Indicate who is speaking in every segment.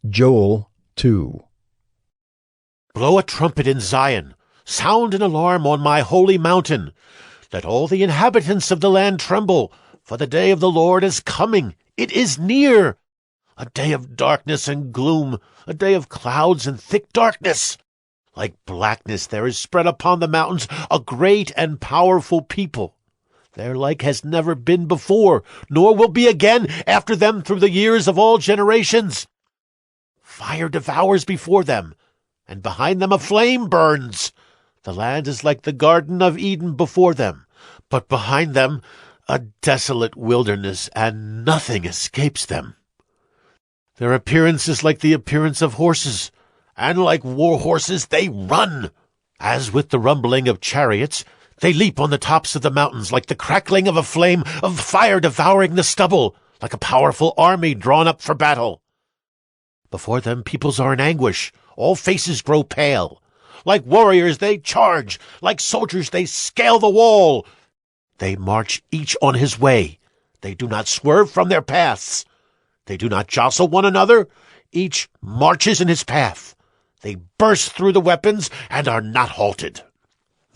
Speaker 1: Joel 2.
Speaker 2: Blow a trumpet in Zion, sound an alarm on my holy mountain. Let all the inhabitants of the land tremble, for the day of the Lord is coming. It is near. A day of darkness and gloom, a day of clouds and thick darkness. Like blackness there is spread upon the mountains a great and powerful people. Their like has never been before, nor will be again after them through the years of all generations. Fire devours before them, and behind them a flame burns. The land is like the Garden of Eden before them, but behind them a desolate wilderness, and nothing escapes them. Their appearance is like the appearance of horses, and like war horses they run. As with the rumbling of chariots, they leap on the tops of the mountains like the crackling of a flame of fire devouring the stubble, like a powerful army drawn up for battle. Before them peoples are in anguish, all faces grow pale. Like warriors they charge, like soldiers they scale the wall. They march each on his way. They do not swerve from their paths. They do not jostle one another. Each marches in his path. They burst through the weapons and are not halted.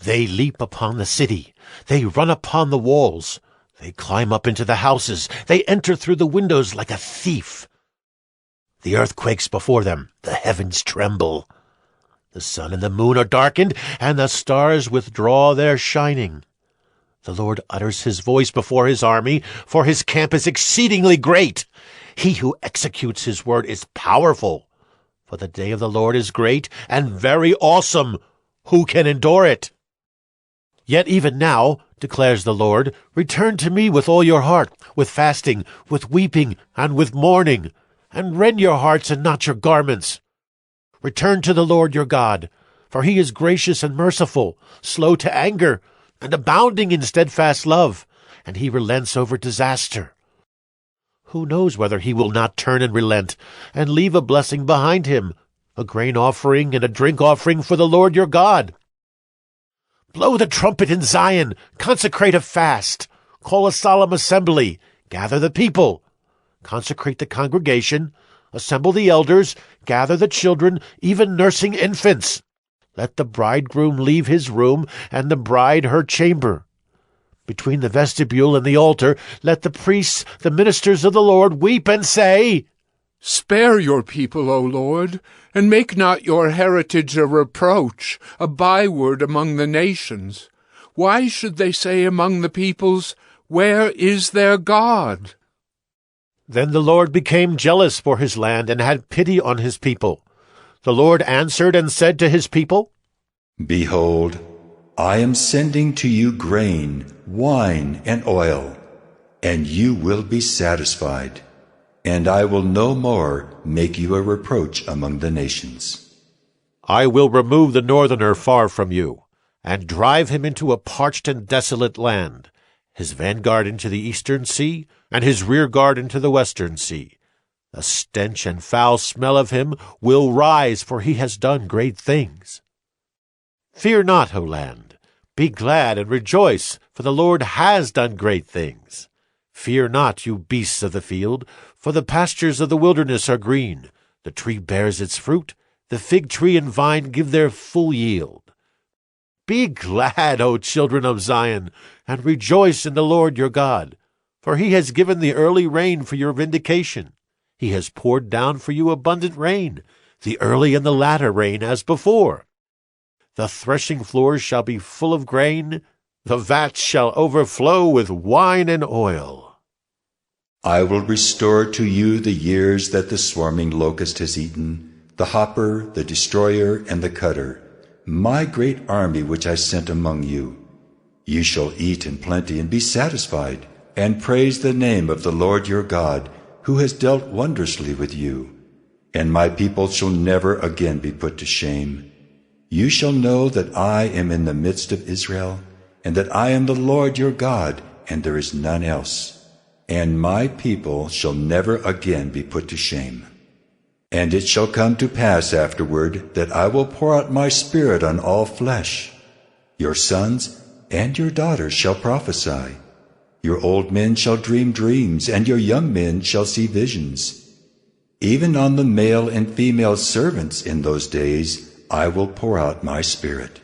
Speaker 2: They leap upon the city. They run upon the walls. They climb up into the houses. They enter through the windows like a thief. The earth quakes before them. The heavens tremble. The sun and the moon are darkened, and the stars withdraw their shining. The Lord utters his voice before his army, for his camp is exceedingly great. He who executes his word is powerful. For the day of the Lord is great and very awesome. Who can endure it? Yet even now, declares the Lord, return to me with all your heart, with fasting, with weeping, and with mourning, and rend your hearts and not your garments. Return to the Lord your God, for he is gracious and merciful, slow to anger, and abounding in steadfast love, and he relents over disaster. Who knows whether he will not turn and relent, and leave a blessing behind him, a grain offering and a drink offering for the Lord your God? Blow the trumpet in Zion, consecrate a fast, call a solemn assembly, gather the people, consecrate the congregation, assemble the elders, gather the children, even nursing infants. Let the bridegroom leave his room, and the bride her chamber. Between the vestibule and the altar, let the priests, the ministers of the Lord, weep and say,
Speaker 3: Spare your people, O Lord, and make not your heritage a reproach, a byword among the nations. Why should they say among the peoples, Where is their God?
Speaker 2: Then the Lord became jealous for his land and had pity on his people. The Lord answered and said to his people,
Speaker 4: Behold, I am sending to you grain, wine, and oil, and you will be satisfied, and I will no more make you a reproach among the nations.
Speaker 2: I will remove the northerner far from you, and drive him into a parched and desolate land, his vanguard into the eastern sea, and his rearguard into the western sea. The stench and foul smell of him will rise, for he has done great things. Fear not, O land. Be glad and rejoice, for the Lord has done great things. Fear not, you beasts of the field, for the pastures of the wilderness are green. The tree bears its fruit, the fig tree and vine give their full yield. Be glad, O children of Zion, and rejoice in the Lord your God, for he has given the early rain for your vindication. He has poured down for you abundant rain, the early and the latter rain as before. The threshing floors shall be full of grain, the vats shall overflow with wine and oil.
Speaker 4: I will restore to you the years that the swarming locust has eaten, the hopper, the destroyer, and the cutter, my great army which I sent among you. You shall eat in plenty and be satisfied, and praise the name of the Lord your God, who has dealt wondrously with you. And my people shall never again be put to shame. You shall know that I am in the midst of Israel, and that I am the Lord your God, and there is none else. And my people shall never again be put to shame. And it shall come to pass afterward that I will pour out my Spirit on all flesh. Your sons and your daughters shall prophesy. Your old men shall dream dreams, and your young men shall see visions. Even on the male and female servants in those days I will pour out my Spirit.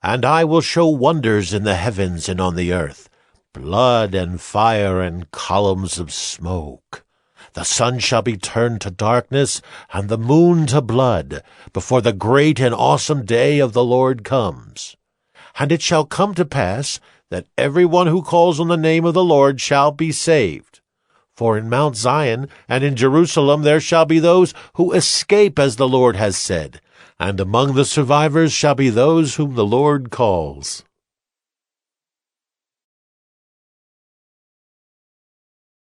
Speaker 2: And I will show wonders in the heavens and on the earth, blood and fire and columns of smoke. The sun shall be turned to darkness, and the moon to blood, before the great and awesome day of the Lord comes. And it shall come to pass that every one who calls on the name of the Lord shall be saved. For in Mount Zion and in Jerusalem there shall be those who escape, as the Lord has said, and among the survivors shall be those whom the Lord calls.